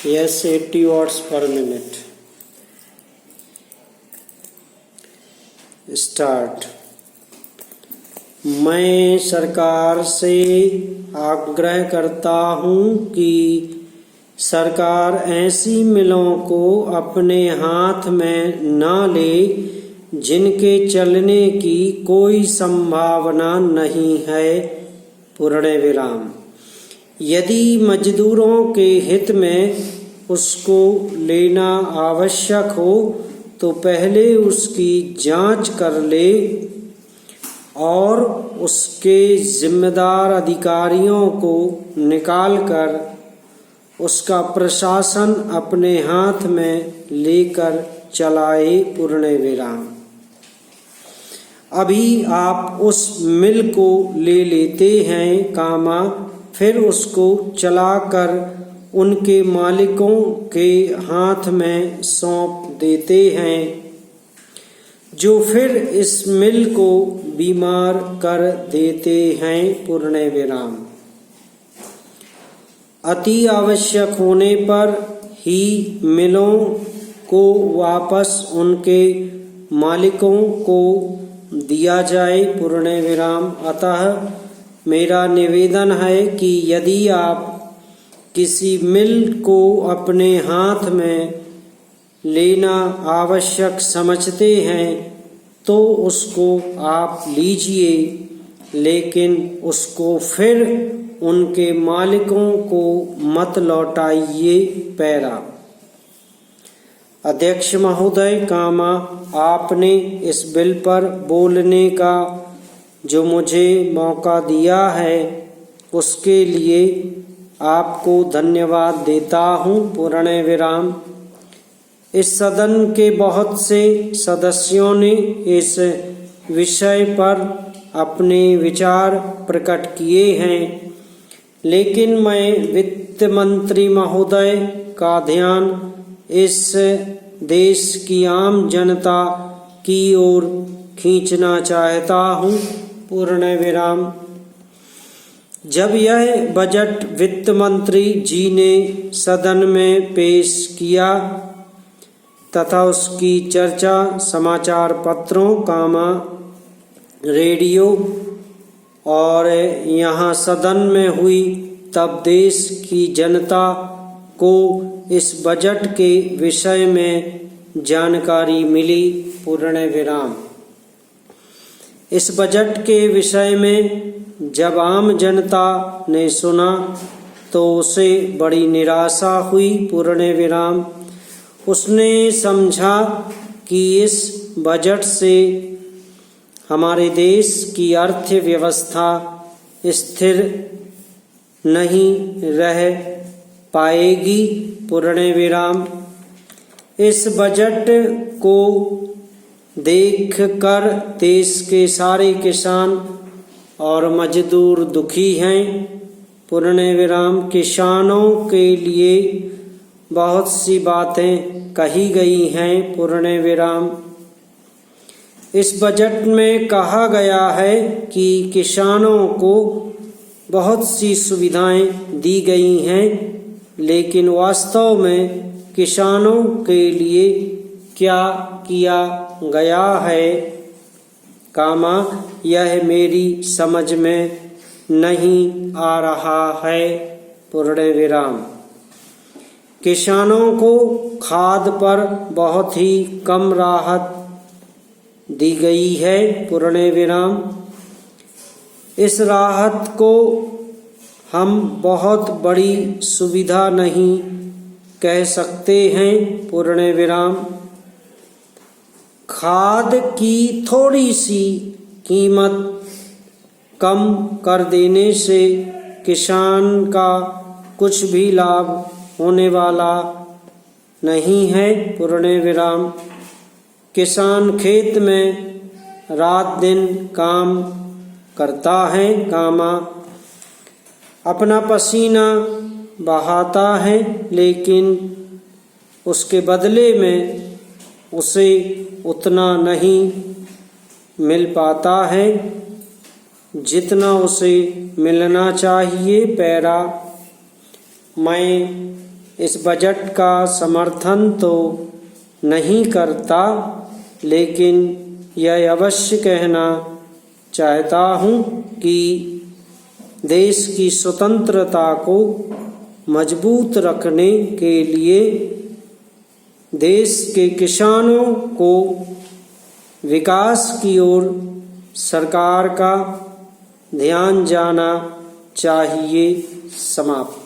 Yes, 80 watts per minute. Start. मैं सरकार से आग्रह करता हूं कि सरकार ऐसी मिलों को अपने हाथ में न ले जिनके चलने की कोई संभावना नहीं है। पूर्ण विराम। यदि मजदूरों के हित में उसको लेना आवश्यक हो तो पहले उसकी जांच कर ले और उसके जिम्मेदार अधिकारियों को निकालकर उसका प्रशासन अपने हाथ में लेकर चलाए। पूर्ण विराम। अभी आप उस मिल को ले लेते हैं कामा, फिर उसको चलाकर उनके मालिकों के हाथ में सौंप देते हैं, जो फिर इस मिल को बीमार कर देते हैं। पूर्ण विराम। अति आवश्यक होने पर ही मिलों को वापस उनके मालिकों को दिया जाए। पूर्ण विराम। अतः मेरा निवेदन है कि यदि आप किसी मिल को अपने हाथ में लेना आवश्यक समझते हैं तो उसको आप लीजिए, लेकिन उसको फिर उनके मालिकों को मत लौटाइए। पैरा। अध्यक्ष महोदय कामा, आपने इस बिल पर बोलने का जो मुझे मौका दिया है उसके लिए आपको धन्यवाद देता हूँ। पूर्ण विराम। इस सदन के बहुत से सदस्यों ने इस विषय पर अपने विचार प्रकट किए हैं, लेकिन मैं वित्त मंत्री महोदय का ध्यान इस देश की आम जनता की ओर खींचना चाहता हूँ। पूर्ण विराम। जब यह बजट वित्त मंत्री जी ने सदन में पेश किया तथा उसकी चर्चा समाचार पत्रों कामा रेडियो और यहाँ सदन में हुई, तब देश की जनता को इस बजट के विषय में जानकारी मिली। पूर्ण विराम। इस बजट के विषय में जब आम जनता ने सुना तो उसे बड़ी निराशा हुई। पूर्ण विराम। उसने समझा कि इस बजट से हमारे देश की अर्थव्यवस्था स्थिर नहीं रह पाएगी। पूर्ण विराम। इस बजट को देखकर देश के सारे किसान और मजदूर दुखी हैं। पूर्ण विराम। किसानों के लिए बहुत सी बातें कही गई हैं। पूर्ण विराम। इस बजट में कहा गया है कि किसानों को बहुत सी सुविधाएं दी गई हैं, लेकिन वास्तव में किसानों के लिए क्या किया गया है कामा, यह मेरी समझ में नहीं आ रहा है। पूर्ण विराम। किसानों को खाद पर बहुत ही कम राहत दी गई है। पूर्ण विराम। इस राहत को हम बहुत बड़ी सुविधा नहीं कह सकते हैं। पूर्ण विराम। खाद की थोड़ी सी कीमत कम कर देने से किसान का कुछ भी लाभ होने वाला नहीं है। पूर्ण विराम। किसान खेत में रात दिन काम करता है कामा, अपना पसीना बहाता है, लेकिन उसके बदले में उसे उतना नहीं मिल पाता है जितना उसे मिलना चाहिए। पैरा। मैं इस बजट का समर्थन तो नहीं करता, लेकिन यह अवश्य कहना चाहता हूँ कि देश की स्वतंत्रता को मजबूत रखने के लिए देश के किसानों को विकास की ओर सरकार का ध्यान जाना चाहिए। समाप्त।